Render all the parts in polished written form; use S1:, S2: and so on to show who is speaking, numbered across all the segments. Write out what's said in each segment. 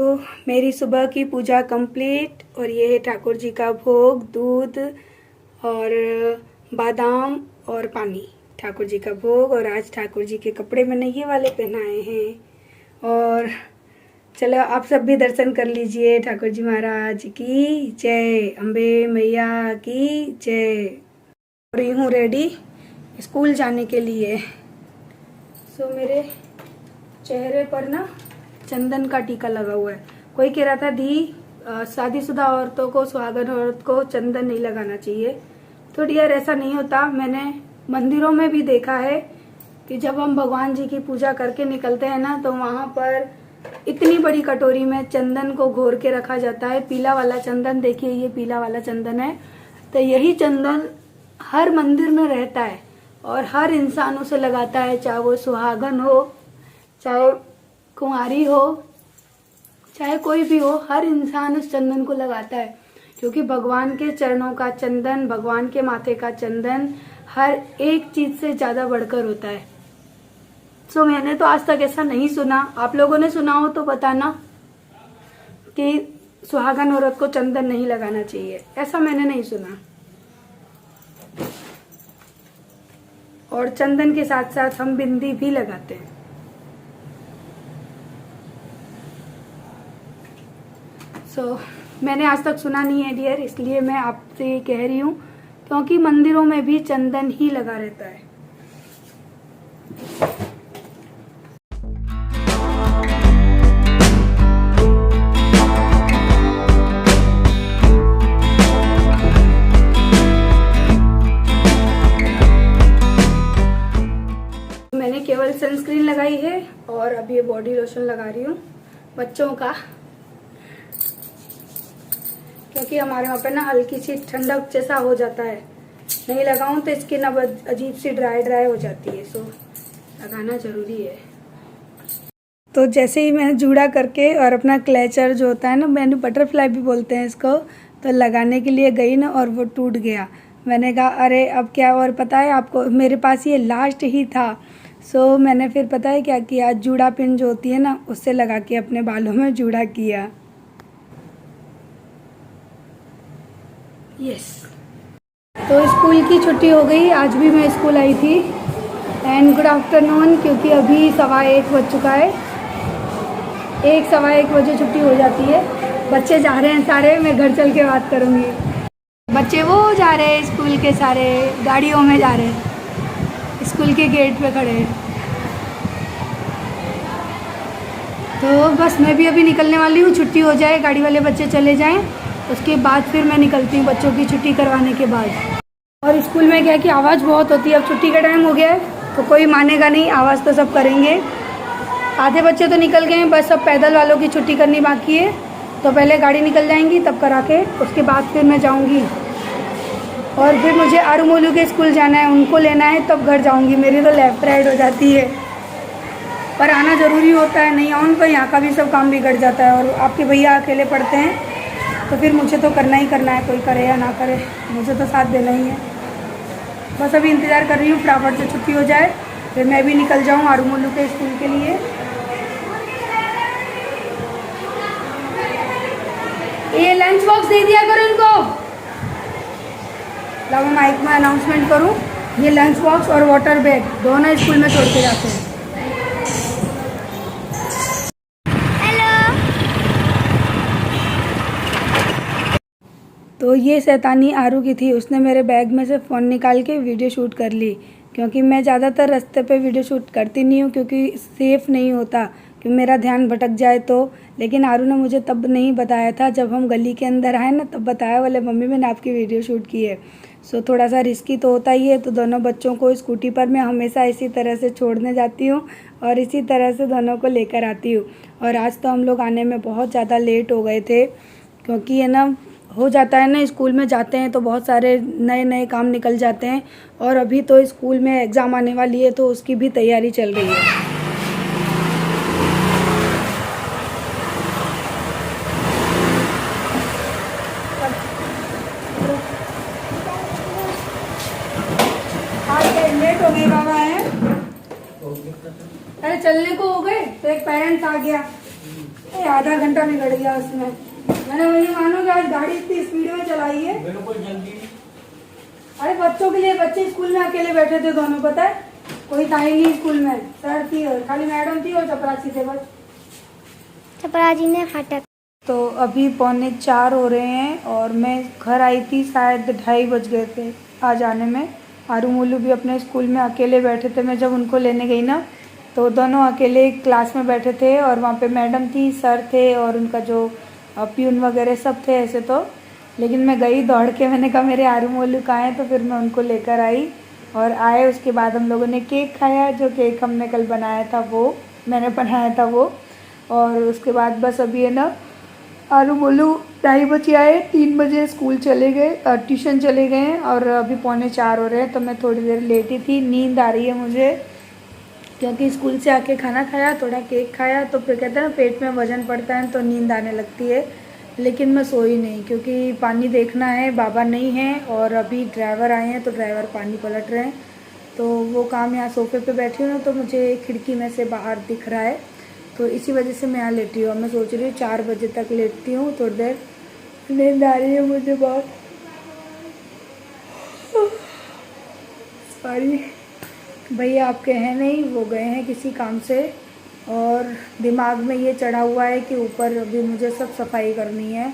S1: तो मेरी सुबह की पूजा कंप्लीट और ये है ठाकुर जी का भोग, दूध और बादाम और पानी, ठाकुर जी का भोग। और आज ठाकुर जी के कपड़े मैंने ये वाले पहनाए हैं। और चलो आप सब भी दर्शन कर लीजिए। ठाकुर जी महाराज की जय, अम्बे मैया की जय। और ये हूँ रेडी स्कूल जाने के लिए। मेरे चेहरे पर ना चंदन का टीका लगा हुआ है। कोई कह रहा था दी शादीशुदा औरतों को, सुहागन औरत को चंदन नहीं लगाना चाहिए। तो डियर ऐसा नहीं होता। मैंने मंदिरों में भी देखा है कि जब हम भगवान जी की पूजा करके निकलते हैं ना, तो वहां पर इतनी बड़ी कटोरी में चंदन को घोर के रखा जाता है। पीला वाला चंदन, देखिए ये पीला वाला चंदन है। तो यही चंदन हर मंदिर में रहता है और हर इंसान उसे लगाता है, चाहे वो सुहागन हो, चाहे कुंवारी हो, चाहे कोई भी हो, हर इंसान उस चंदन को लगाता है। क्योंकि भगवान के चरणों का चंदन, भगवान के माथे का चंदन हर एक चीज से ज्यादा बढ़कर होता है। मैंने तो आज तक ऐसा नहीं सुना। आप लोगों ने सुना हो तो बताना कि सुहागन औरत को चंदन नहीं लगाना चाहिए। ऐसा मैंने नहीं सुना। और चंदन के साथ साथ हम बिंदी भी लगाते हैं। मैंने आज तक सुना नहीं है डियर, इसलिए मैं आपसे कह रही हूँ, क्योंकि मंदिरों में भी चंदन ही लगा रहता है। मैंने केवल सनस्क्रीन लगाई है और अब ये बॉडी लोशन लगा रही हूँ बच्चों का, क्योंकि हमारे वहाँ पे ना हल्की सी ठंडक जैसा हो जाता है। नहीं लगाऊं तो स्किन अब अजीब सी ड्राई हो जाती है। लगाना जरूरी है। तो जैसे ही मैं जूड़ा करके और अपना क्लेचर जो होता है ना, मैंने बटरफ्लाई भी बोलते हैं इसको, तो लगाने के लिए गई ना और वो टूट गया। मैंने कहा अरे अब क्या। और पता है आपको, मेरे पास ये लास्ट ही था। मैंने फिर पता है क्या किया, जूड़ा पिन जो होती है ना, उससे लगा के अपने बालों में जूड़ा किया। यस। तो स्कूल की छुट्टी हो गई। आज भी मैं स्कूल आई थी। एंड गुड आफ्टरनून, क्योंकि अभी 1:15 बज चुका है। 1-1:15 बजे छुट्टी हो जाती है। बच्चे जा रहे हैं सारे, मैं घर चल के बात करूँगी। बच्चे वो जा रहे हैं स्कूल के, सारे गाड़ियों में जा रहे हैं, स्कूल के गेट पे खड़े हैं। तो बस मैं भी अभी निकलने वाली हूँ। छुट्टी हो जाए, गाड़ी वाले बच्चे चले जाएं, उसके बाद फिर मैं निकलती हूँ बच्चों की छुट्टी करवाने के बाद। और स्कूल में क्या है कि आवाज़ बहुत होती है। अब छुट्टी का टाइम हो गया है तो कोई मानेगा नहीं, आवाज़ तो सब करेंगे। आधे बच्चे तो निकल गए हैं, बस सब पैदल वालों की छुट्टी करनी बाकी है। तो पहले गाड़ी निकल जाएंगी, तब करा के उसके बाद फिर मैं जाऊँगी। और फिर मुझे आरूमोलू के स्कूल जाना है, उनको लेना है, तब घर जाऊँगी। मेरी तो लेफ्ट राइट हो जाती है, पर आना ज़रूरी होता है। नहीं आऊँ तो यहाँ का भी सब काम बिगड़ जाता है। और आपके भैया अकेले पढ़ते हैं तो फिर मुझे तो करना ही करना है, कोई करे या ना करे, मुझे तो साथ देना ही है। बस अभी इंतज़ार कर रही हूँ फटाफट से छुट्टी हो जाए, फिर मैं भी निकल जाऊँ आरूमोलू के स्कूल के लिए। ये लंच बॉक्स दे दिया करो इनको। लो मैं माइक में अनाउंसमेंट करूँ, ये लंच बॉक्स और वाटर बैग दोनों स्कूल में छोड़ के जाते हैं। तो ये शैतानी आरू की थी। उसने मेरे बैग में से फ़ोन निकाल के वीडियो शूट कर ली, क्योंकि मैं ज़्यादातर रास्ते पे वीडियो शूट करती नहीं हूँ, क्योंकि सेफ़ नहीं होता कि मेरा ध्यान भटक जाए तो। लेकिन आरू ने मुझे तब नहीं बताया था, जब हम गली के अंदर आए ना, तब बताया, बोले मम्मी मैंने आपकी वीडियो शूट की है। थोड़ा सा रिस्की तो होता ही है। तो दोनों बच्चों को स्कूटी पर मैं हमेशा इसी तरह से छोड़ने जाती हूँ और इसी तरह से दोनों को लेकर आती हूँ। और आज तो हम लोग आने में बहुत ज़्यादा लेट हो गए थे, क्योंकि ये ना हो जाता है ना, स्कूल में जाते हैं तो बहुत सारे नए नए काम निकल जाते हैं। और अभी तो स्कूल में एग्ज़ाम आने वाली है, तो उसकी भी तैयारी चल रही है। लेट हो गई बाबा है। अरे चलने को हो गए तो एक पेरेंट्स आ गया। आधा घंटा बिगड़ गया उसमें। मैंने वही मानो कि आज गाड़ी इतनी स्पीड में चलाई है।
S2: बिल्कुल जल्दी।
S1: अरे बच्चों के लिए, बच्चे स्कूल में अकेले बैठे थे दोनों, पता है कोई था ही नहीं स्कूल में। सर थी और खाली मैडम थी और चपरासी थे बस।
S3: चपरासी ने फाटक।
S1: तो अभी 3:45 हो रहे हैं और मैं घर आई थी शायद 2:30 बज गए थे आ जाने में। आरू मोलू भी अपने स्कूल में अकेले बैठे थे। मैं जब उनको लेने गई ना तो दोनों अकेले क्लास में बैठे थे और वहाँ पे मैडम थी, सर थे और उनका जो प्यून वगैरह सब थे ऐसे तो। लेकिन मैं गई दौड़ के, मैंने कहा मेरे आरू मोलू कहाँ हैं, तो फिर मैं उनको लेकर आई और आए। उसके बाद हम लोगों ने केक खाया, जो केक हमने कल बनाया था वो मैंने बनाया था वो। और उसके बाद बस अभी है ना आरू मोलू 2:30 बजे आए, 3 बजे स्कूल चले गए, ट्यूशन चले गए हैं और अभी 3:45 हो रहे हैं। तो मैं थोड़ी देर लेटी थी, नींद आ रही है मुझे क्योंकि स्कूल से आके खाना खाया, थोड़ा केक खाया, तो फिर कहते हैं ना पेट में वजन पड़ता है तो नींद आने लगती है। लेकिन मैं सोई नहीं क्योंकि पानी देखना है, बाबा नहीं है और अभी ड्राइवर आए हैं तो ड्राइवर पानी पलट रहे हैं। तो वो काम यहाँ सोफे पे बैठी हूँ ना तो मुझे खिड़की में से बाहर दिख रहा है, तो इसी वजह से मैं यहाँ लेटी हूँ। मैं सोच रही हूँ 4 बजे तक लेटती हूँ, थोड़ी देर नींद आ रही है मुझे बहुत। सॉरी भैया आपके हैं नहीं, वो गए हैं किसी काम से और दिमाग में ये चढ़ा हुआ है कि ऊपर अभी मुझे सब सफाई करनी है।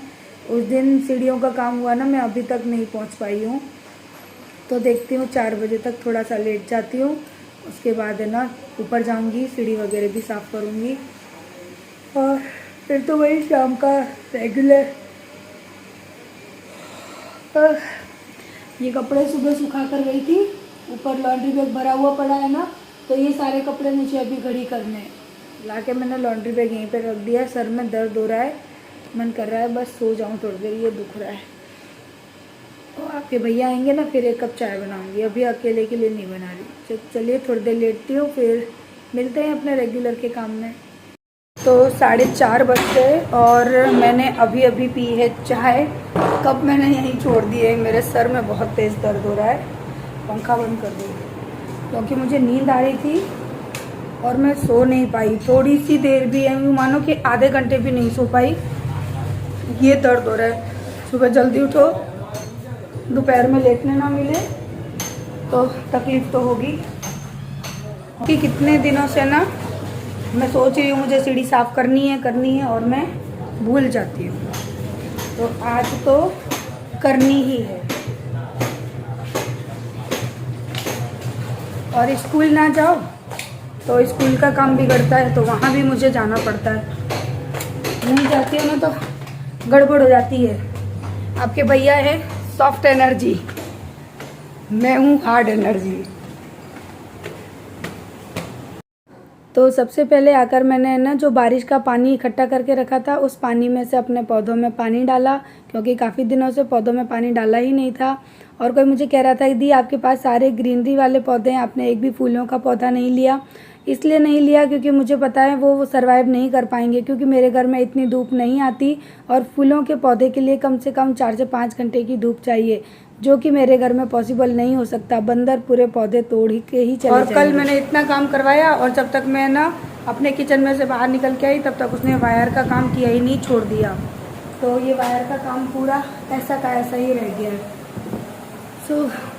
S1: उस दिन सीढ़ियों का काम हुआ ना, मैं अभी तक नहीं पहुँच पाई हूँ। तो देखती हूँ 4 बजे तक थोड़ा सा लेट जाती हूँ, उसके बाद है ना ऊपर जाऊँगी, सीढ़ी वगैरह भी साफ़ करूँगी और फिर तो वही शाम का रेगुलर। ये कपड़े सुबह सुखा कर गई थी, ऊपर लॉन्ड्री बैग भरा हुआ पड़ा है ना, तो ये सारे कपड़े नीचे अभी घड़ी करने हैं। ला के मैंने लॉन्ड्री बैग यहीं पे रख दिया है। सर में दर्द हो रहा है, मन कर रहा है बस सो जाऊँ थोड़ी देर, ये दुख रहा है। तो आपके भैया आएंगे ना फिर 1 कप चाय बनाऊंगी, अभी अकेले के लिए नहीं बना रही। चलिए थोड़ी देर लेटती हूँ, फिर मिलते हैं अपने रेगुलर के काम में। तो 4:30 बज गए और मैंने अभी अभी पी है चाय। कप मैंने यहीं छोड़ दिए, मेरे सर में बहुत तेज़ दर्द हो रहा है। पंखा बंद कर दूँ क्योंकि मुझे नींद आ रही थी और मैं सो नहीं पाई, थोड़ी सी देर भी है, मानो कि आधे घंटे भी नहीं सो पाई। ये दर्द हो रहा है। सुबह जल्दी उठो, दोपहर में लेटने ना मिले तो तकलीफ़ तो होगी। कि कितने दिनों से ना मैं सोच रही हूँ मुझे सीढ़ी साफ़ करनी है और मैं भूल जाती हूँ, तो आज तो करनी ही है। और स्कूल ना जाओ तो स्कूल का काम बिगड़ता है, तो वहाँ भी मुझे जाना पड़ता है। नहीं जाती हूँ ना तो गड़बड़ हो जाती है। आपके भैया है सॉफ्ट एनर्जी, मैं हूँ हार्ड एनर्जी। तो सबसे पहले आकर मैंने ना जो बारिश का पानी इकट्ठा करके रखा था उस पानी में से अपने पौधों में पानी डाला, क्योंकि काफ़ी दिनों से पौधों में पानी डाला ही नहीं था। और कोई मुझे कह रहा था दी आपके पास सारे ग्रीनरी वाले पौधे हैं, आपने एक भी फूलों का पौधा नहीं लिया। इसलिए नहीं लिया क्योंकि मुझे पता है वो सर्वाइव नहीं कर पाएंगे, क्योंकि मेरे घर में इतनी धूप नहीं आती और फूलों के पौधे के लिए कम से कम 4 से 5 घंटे की धूप चाहिए, जो कि मेरे घर में पॉसिबल नहीं हो सकता। बंदर पूरे पौधे तोड़ के ही चले जाएंगे। और कल मैंने इतना काम करवाया और जब तक मैं ना अपने किचन में से बाहर निकल के आई तब तक उसने वायर का काम किया ही नहीं, छोड़ दिया। तो ये वायर का काम पूरा ऐसा का ऐसा ही रह गया है।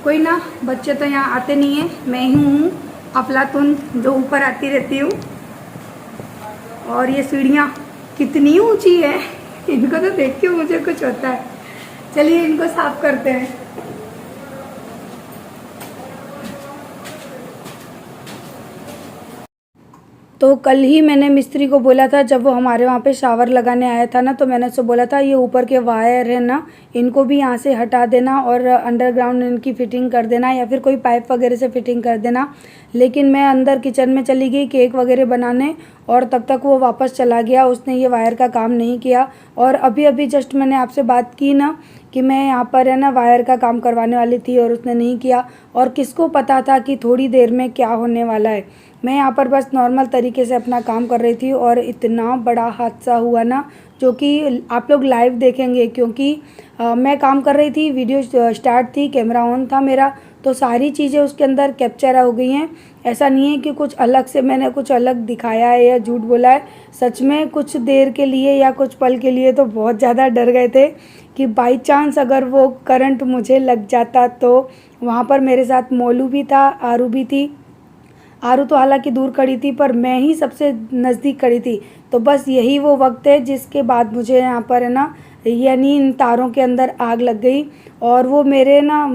S1: कोई ना, बच्चे तो यहाँ आते नहीं हैं, मैं ही हूँ अफलातून जो ऊपर आती रहती हूँ। और ये सीढ़ियाँ कितनी ऊंची है, इनको तो देख के मुझे कुछ होता है। चलिए इनको साफ करते हैं। तो कल ही मैंने मिस्त्री को बोला था, जब वो हमारे वहाँ पे शावर लगाने आया था ना, तो मैंने उससे बोला था ये ऊपर के वायर है ना, इनको भी यहाँ से हटा देना और अंडरग्राउंड इनकी फ़िटिंग कर देना या फिर कोई पाइप वगैरह से फ़िटिंग कर देना। लेकिन मैं अंदर किचन में चली गई केक वगैरह बनाने और तब तक वो वापस चला गया, उसने ये वायर का काम नहीं किया। और अभी अभी जस्ट मैंने आपसे बात की ना कि मैं यहाँ पर है ना वायर का काम करवाने वाली थी और उसने नहीं किया। और किसको पता था कि थोड़ी देर में क्या होने वाला है। मैं यहाँ पर बस नॉर्मल तरीके से अपना काम कर रही थी और इतना बड़ा हादसा हुआ ना, जो कि आप लोग लाइव देखेंगे, क्योंकि मैं काम कर रही थी, वीडियो स्टार्ट थी, कैमरा ऑन था मेरा, तो सारी चीज़ें उसके अंदर कैप्चर हो गई हैं। ऐसा नहीं है कि कुछ अलग से मैंने कुछ अलग दिखाया है या झूठ बोला है। सच में कुछ देर के लिए या कुछ पल के लिए तो बहुत ज़्यादा डर गए थे कि बाई चांस अगर वो करंट मुझे लग जाता तो। वहाँ पर मेरे साथ मोलू भी था, आरू भी थी। आरू तो हालांकि दूर खड़ी थी, पर मैं ही सबसे नज़दीक खड़ी थी। तो बस यही वो वक्त है जिसके बाद मुझे यहाँ पर है ना, यानी इन तारों के अंदर आग लग गई और वो मेरे ना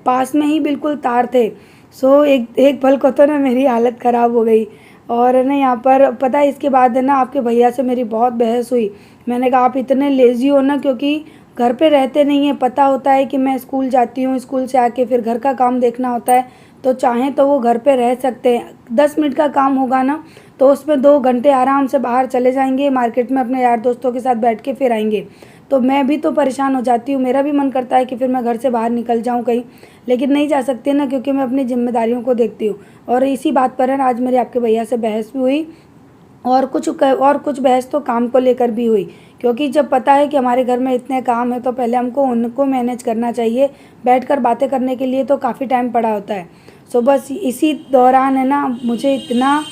S1: पास में ही बिल्कुल तार थे। सो एक पल को तो ना मेरी हालत ख़राब हो गई। और है ना यहाँ पर पता है, इसके बाद है ना आपके भैया से मेरी बहुत बहस हुई। मैंने कहा आप इतने लेज़ी हो ना, क्योंकि घर पे रहते नहीं हैं, पता होता है कि मैं स्कूल जाती हूँ, स्कूल से आके फिर घर का काम देखना होता है, तो चाहें तो वो घर पे रह सकते हैं। 10 मिनट का काम होगा ना, तो उसमें 2 घंटे आराम से बाहर चले जाएंगे, मार्केट में अपने यार दोस्तों के साथ बैठ के फिर आएंगे। तो मैं भी तो परेशान हो जाती हूँ, मेरा भी मन करता है कि फिर मैं घर से बाहर निकल जाऊँ कहीं, लेकिन नहीं जा सकती ना, क्योंकि मैं अपनी जिम्मेदारियों को देखती हूँ। और इसी बात पर है ना आज मेरे आपके भैया से बहस भी हुई, और कुछ बहस तो काम को लेकर भी हुई, क्योंकि जब पता है कि हमारे घर में इतने काम है तो पहले हमको उनको मैनेज करना चाहिए। बैठकर बातें करने के लिए तो काफ़ी टाइम पड़ा होता है। सो बस इसी दौरान है ना मुझे इतना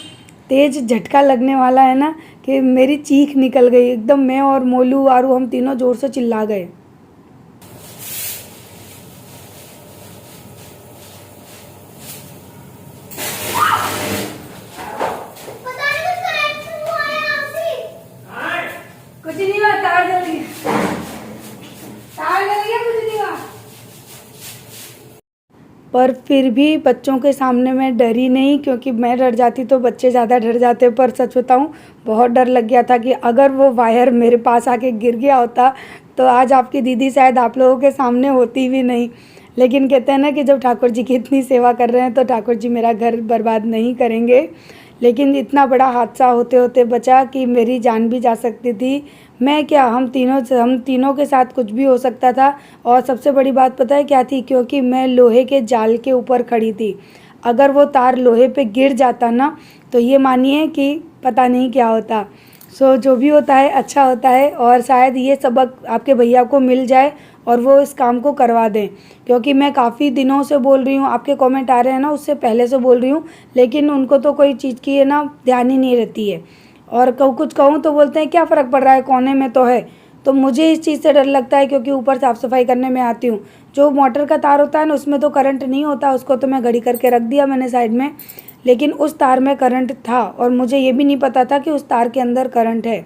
S1: तेज़ झटका लगने वाला है ना कि मेरी चीख निकल गई एकदम। मैं और मोलू, आरू, हम तीनों ज़ोर से चिल्ला गए। कुछ नहीं हुआ, तार जल गई, तार जल गया, कुछ नहीं हुआ। पर फिर भी बच्चों के सामने मैं डरी नहीं, क्योंकि मैं डर जाती तो बच्चे ज़्यादा डर जाते। पर सच बताऊँ, बहुत डर लग गया था कि अगर वो वायर मेरे पास आके गिर गया होता तो आज आपकी दीदी शायद आप लोगों के सामने होती भी नहीं। लेकिन कहते हैं ना कि जब ठाकुर जी की इतनी सेवा कर रहे हैं तो ठाकुर जी मेरा घर बर्बाद नहीं करेंगे। लेकिन इतना बड़ा हादसा होते होते बचा कि मेरी जान भी जा सकती थी। मैं क्या, हम तीनों के साथ कुछ भी हो सकता था। और सबसे बड़ी बात पता है क्या थी, क्योंकि मैं लोहे के जाल के ऊपर खड़ी थी। अगर वो तार लोहे पे गिर जाता ना, तो ये मानिए कि पता नहीं क्या होता। सो जो भी होता है अच्छा होता है, और शायद ये सबक आपके भैया को मिल जाए और वो इस काम को करवा दें। क्योंकि मैं काफ़ी दिनों से बोल रही हूँ, आपके कमेंट आ रहे हैं ना, उससे पहले से बोल रही हूँ, लेकिन उनको तो कोई चीज़ की है ना ध्यान ही नहीं रहती है। और कुछ कहूँ तो बोलते हैं क्या फ़र्क पड़ रहा है, कोने में तो है। तो मुझे इस चीज़ से डर लगता है, क्योंकि ऊपर साफ़ सफाई करने में आती हूँ। जो मोटर का तार होता है ना, उसमें तो करंट नहीं होता, उसको तो मैं घड़ी करके रख दिया मैंने साइड में। लेकिन उस तार में करंट था, और मुझे ये भी नहीं पता था कि उस तार के अंदर करंट है।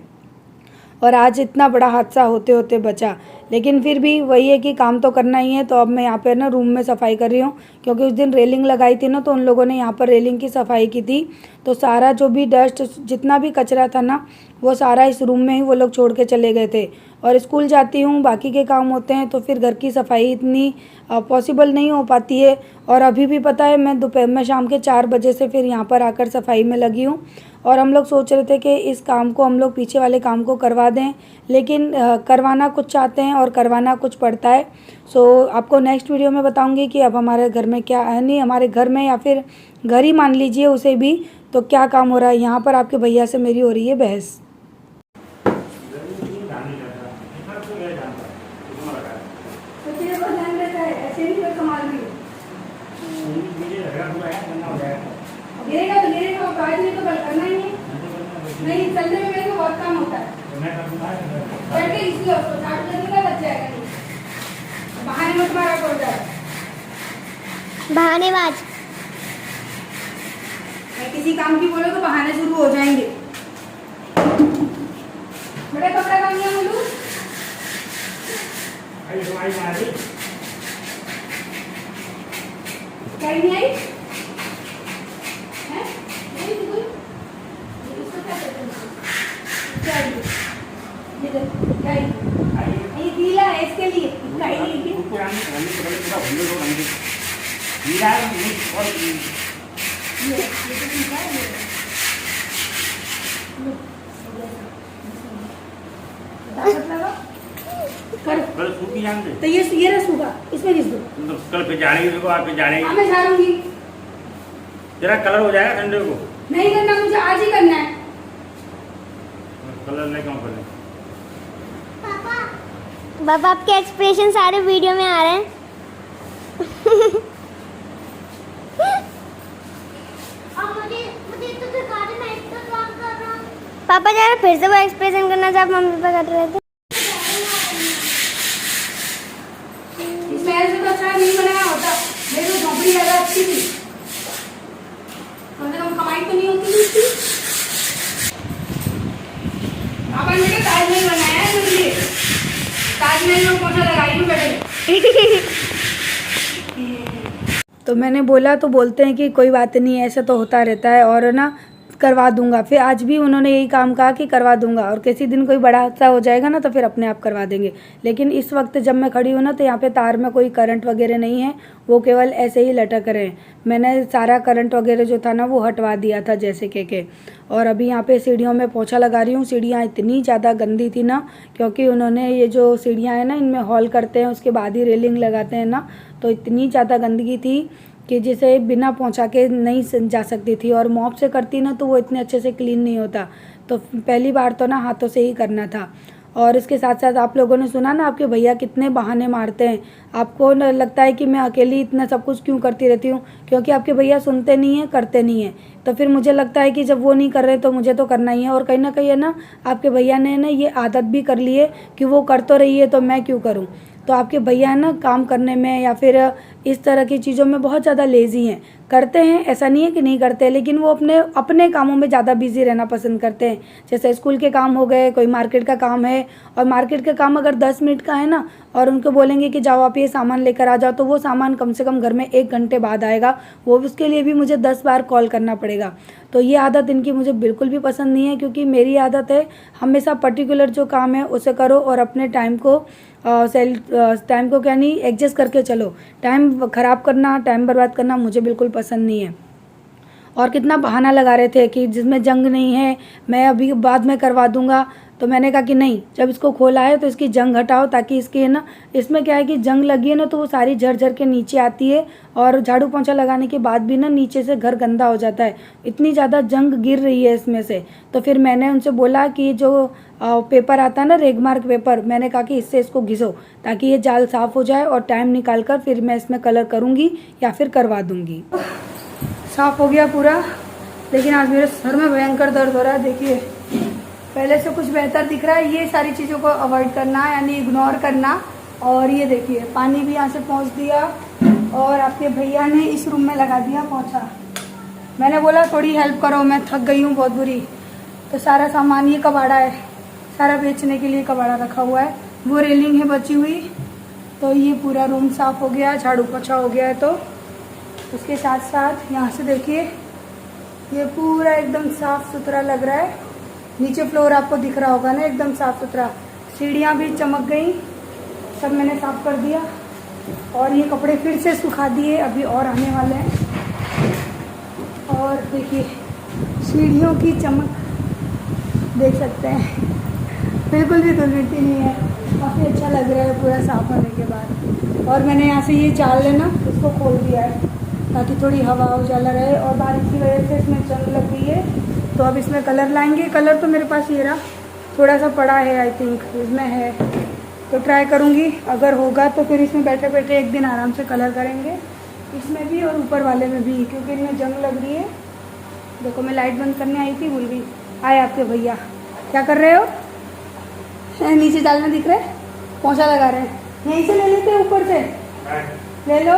S1: और आज इतना बड़ा हादसा होते होते बचा। लेकिन फिर भी वही है कि काम तो करना ही है। तो अब मैं यहाँ पे ना रूम में सफाई कर रही हूँ, क्योंकि उस दिन रेलिंग लगाई थी ना, तो उन लोगों ने यहाँ पर रेलिंग की सफाई की थी। तो सारा जो भी डस्ट, जितना भी कचरा था ना, वो सारा इस रूम में ही वो लोग छोड़ के चले गए थे। और स्कूल जाती हूँ, बाकी के काम होते हैं, तो फिर घर की सफाई इतनी पॉसिबल नहीं हो पाती है। और अभी भी पता है, मैं दोपहर में शाम के 4 बजे से फिर यहाँ पर आकर सफाई में लगी हूँ। और हम लोग सोच रहे थे कि इस काम को हम लोग पीछे वाले काम को करवा दें, लेकिन करवाना कुछ चाहते हैं और करवाना कुछ पड़ता है। सो आपको नेक्स्ट वीडियो में बताऊंगी कि अब हमारे घर में क्या है, नहीं हमारे घर में या फिर घर ही मान लीजिए उसे भी, तो क्या काम हो रहा है। यहाँ पर आपके भैया से मेरी हो रही है बहस। गिरेगा तो गिरेगा, आज नहीं तो कल करना ही है। नहीं, चलने में मेरे को बहुत काम होता है। बैठ के इसलिए उसको झाड़ू देने का लग जाएगा। नहीं बहाने मत मारा करो जाए,
S3: बहानेबाज।
S1: मैं किसी काम की बोले तो बहाने शुरू हो जाएंगे। बड़े कपड़ा काम नहीं बोलूं, क्या नहीं आई है? नहीं तो कोई इसको क्या कहते हैं, क्या ये देखो क्या ये गीला है, इसके लिए इसका ही नहीं है। ये तो ठीक है,
S2: कल सूखी जान दे,
S1: तो ये रस होगा, इसमें घिस दो।
S2: तो कल पे जाने को आप पे जाने,
S1: मैं झाड़ूंगी।
S2: जरा कलर हो जाएगा ठंडे को।
S1: नहीं करना, मुझे आज ही करना है।
S2: कलर लेके आऊं पहले।
S3: पापा आपके एक्सप्रेशन सारे वीडियो में आ रहे हैं। पापा जरा फिर से वो एक्सप्रेशन करना जब मम्मी पापा कर रहे थे।
S1: इसमें ऐसे तो अच्छा नहीं बनाया होता, मेरी तो झोपड़ी ज्यादा अच्छी थी, कम से कम कमाई तो नहीं होती थी इसकी। अपन बेटे ताजमहल बनाया है मेरे लिए, ताजमहल में पोछा लगाई हूँ बेटे। तो मैंने बोला तो बोलते हैं कि कोई बात नहीं, ऐसा तो होता रहता है और ना करवा दूंगा। फिर आज भी उन्होंने यही काम कहा कि करवा दूंगा, और किसी दिन कोई बड़ा हादसा हो जाएगा ना तो फिर अपने आप करवा देंगे। लेकिन इस वक्त जब मैं खड़ी हूँ ना तो यहाँ पे तार में कोई करंट वगैरह नहीं है, वो केवल ऐसे ही लटक रहे हैं। मैंने सारा करंट वगैरह जो था ना वो हटवा दिया था जैसे के। और अभी यहाँ पे सीढ़ियों में पोछा लगा रही हूँ। सीढ़ियाँ इतनी ज़्यादा गंदी थी ना, क्योंकि उन्होंने ये जो सीढ़ियाँ हैं ना इनमें हॉल करते हैं, उसके बाद ही रेलिंग लगाते हैं ना, तो इतनी ज़्यादा गंदगी थी कि जिसे बिना पहुंचा के नहीं जा सकती थी। और मॉप से करती ना तो वो इतने अच्छे से क्लीन नहीं होता, तो पहली बार तो ना हाथों से ही करना था। और इसके साथ साथ आप लोगों ने सुना ना आपके भैया कितने बहाने मारते हैं। आपको लगता है कि मैं अकेली इतना सब कुछ क्यों करती रहती हूँ, क्योंकि आपके भैया सुनते नहीं हैं, करते नहीं हैं। तो फिर मुझे लगता है कि जब वो नहीं कर रहे तो मुझे तो करना ही है। और कहीं ना कहीं है ना आपके भैया ने ना ये आदत भी कर ली है कि वो कर तो रही है तो मैं क्यों करूँ। तो आपके भैया है ना काम करने में या फिर इस तरह की चीज़ों में बहुत ज़्यादा लेज़ी हैं। करते हैं, ऐसा नहीं है कि नहीं करते, लेकिन वो अपने अपने कामों में ज़्यादा बिजी रहना पसंद करते हैं। जैसे स्कूल के काम हो गए, कोई मार्केट का काम है, और मार्केट का काम अगर 10 मिनट का है ना और उनको बोलेंगे कि जाओ आप ये सामान लेकर आ जाओ, तो वो सामान कम से कम घर में 1 घंटे बाद आएगा। वो उसके लिए भी मुझे 10 बार कॉल करना पड़ेगा। तो ये आदत इनकी मुझे बिल्कुल भी पसंद नहीं है, क्योंकि मेरी आदत है हमेशा पर्टिकुलर जो काम है उसे करो और अपने टाइम को टाइम को क्या नहीं एडजस्ट करके चलो। टाइम ख़राब करना, टाइम बर्बाद करना मुझे बिल्कुल पसंद नहीं है। और कितना बहाना लगा रहे थे कि जिसमें जंग नहीं है मैं अभी बाद में करवा दूंगा, तो मैंने कहा कि नहीं, जब इसको खोला है तो इसकी जंग हटाओ, ताकि इसकी है ना इसमें क्या है कि जंग लगी है ना तो वो सारी झर झर के नीचे आती है, और झाड़ू पोंछा लगाने के बाद भी ना नीचे से घर गंदा हो जाता है। इतनी ज़्यादा जंग गिर रही है इसमें से। तो फिर मैंने उनसे बोला कि जो पेपर आता है ना रेगमार्क पेपर, मैंने कहा कि इससे इसको घिसो ताकि ये जाल साफ़ हो जाए, और टाइम निकाल कर फिर मैं इसमें कलर करूँगी या फिर करवा दूँगी। साफ़ हो गया पूरा, लेकिन आज मेरे सर में भयंकर दर्द हो रहा है। देखिए पहले से कुछ बेहतर दिख रहा है। ये सारी चीज़ों को अवॉइड करना, यानी इग्नोर करना। और ये देखिए पानी भी यहाँ से पहुँच दिया, और आपके भैया ने इस रूम में लगा दिया पोंछा। मैंने बोला थोड़ी हेल्प करो, मैं थक गई हूँ बहुत बुरी। तो सारा सामान ये कबाड़ा है, सारा बेचने के लिए कबाड़ा रखा हुआ है। वो रेलिंग है बची हुई। तो ये पूरा रूम साफ़ हो गया, झाड़ू पोछा हो गया है। तो उसके साथ साथ यहाँ से देखिए ये पूरा एकदम साफ़ सुथरा लग रहा है। नीचे फ्लोर आपको दिख रहा होगा ना, एकदम साफ़ सुथरा। सीढ़ियाँ भी चमक गई, सब मैंने साफ़ कर दिया। और ये कपड़े फिर से सुखा दिए, अभी और आने वाले हैं। और देखिए सीढ़ियों की चमक देख सकते हैं, बिल्कुल भी धूल मिट्टी नहीं है। काफ़ी अच्छा लग रहा है पूरा साफ़ होने के बाद। और मैंने यहाँ से ये जाल लेना इसको खोल दिया है ताकि थोड़ी हवा उजाला रहे, और बारिश की वजह से इसमें जंग लग गई है। तो अब इसमें कलर लाएंगे। कलर तो मेरे पास ये रहा, थोड़ा सा पड़ा है, आई थिंक इसमें है, तो ट्राई करूँगी। अगर होगा तो फिर इसमें बैठे बैठे एक दिन आराम से कलर करेंगे, इसमें भी और ऊपर वाले में भी, क्योंकि इनमें जंग लग रही है। देखो मैं लाइट बंद करने आई थी, भूल गई। आए आपके भैया, क्या कर रहे हो? नीचे डालना दिख रहा है, पोंछा लगा रहे हैं। यहीं से ले लेते हैं, ऊपर से ले लो,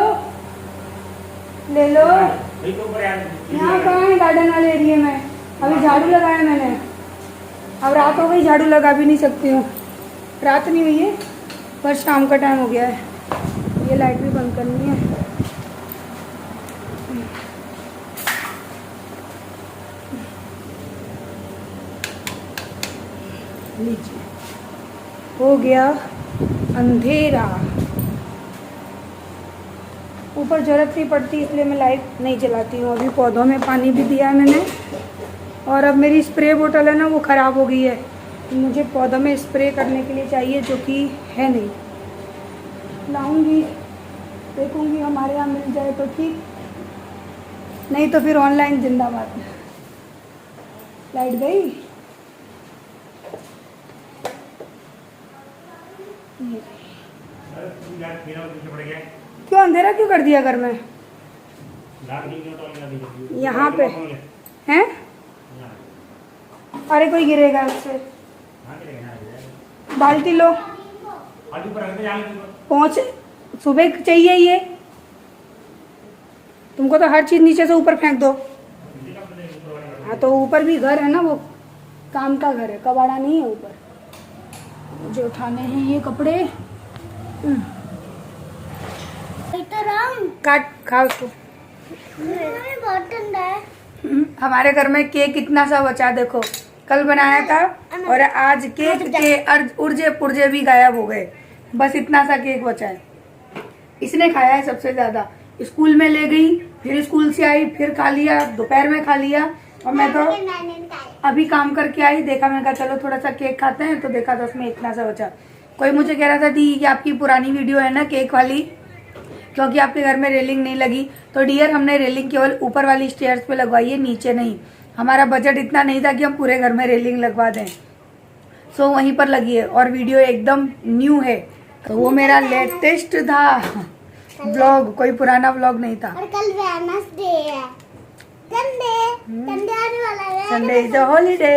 S1: ले लो। यहाँ कहाँ है गार्डन वाले एरिया में? अभी झाड़ू लगाया मैंने, अब रात हो गई, झाड़ू लगा भी नहीं सकती हूँ। रात नहीं हुई है, पर शाम का टाइम हो गया है। ये लाइट भी बंद करनी है। लीजिए हो गया अंधेरा। ऊपर ज़रूरत नहीं पड़ती इसलिए मैं लाइट नहीं जलाती हूँ। अभी पौधों में पानी भी दिया है मैंने, और अब मेरी स्प्रे बोतल है ना वो ख़राब हो गई है, तो मुझे पौधों में स्प्रे करने के लिए चाहिए, जो कि है नहीं। लाऊंगी, देखूंगी हमारे यहाँ मिल जाए तो ठीक, नहीं तो फिर ऑनलाइन जिंदाबाद। लाइट गई।
S2: अरे सूखी जान मेरा पीछे पड़ गया।
S1: क्यों अंधेरा क्यों कर दिया घर में?
S2: लाग दी तो लगा दी।
S1: यहाँ पे हैं? अरे कोई गिरेगा उससे।
S2: हां गिरेगा ना।
S1: बाल्टी लो,
S2: आलू पर रख दे आलू पर।
S1: पहुंच। सुबह चाहिए ये, तुमको तो हर चीज नीचे से ऊपर फेंक दो। हाँ तो ऊपर भी घर है ना, वो काम का घर है, कबाड़ा नहीं है ऊपर। मुझे उठाने हैं ये कपड़े। काट खा उसको।
S3: बहुत ठंडा है।
S1: हमारे घर में केक कितना सा बचा देखो, कल बनाया था और आज केक के उर्जे पुर्जे भी गायब हो गए। बस इतना सा केक बचा है। इसने खाया है सबसे ज्यादा। स्कूल में ले गई, फिर स्कूल से आई, फिर खा लिया, दोपहर में खा लिया। और मैं तो अभी काम करके आई, देखा, मैं कहा चलो थोड़ा सा केक खाते हैं, तो देखा तो उसमें इतना सा बचा। कोई मुझे कह रहा था दी कि आपकी पुरानी वीडियो है ना केक वाली, क्योंकि आपके घर में रेलिंग नहीं लगी। तो डियर, हमने रेलिंग केवल ऊपर वाली स्टेयर्स पे लगवाई है, नीचे नहीं। हमारा बजट इतना नहीं था कि हम पूरे घर में रेलिंग लगवा दें। सो वहीं पर लगी है और वीडियो एकदम न्यू है। तो वो मेरा लेटेस्ट था व्लॉग, कोई पुराना व्लॉग नहीं था।
S3: और कल वेडनेसडे है। संडे आने वाला है।
S1: Sunday is a holiday.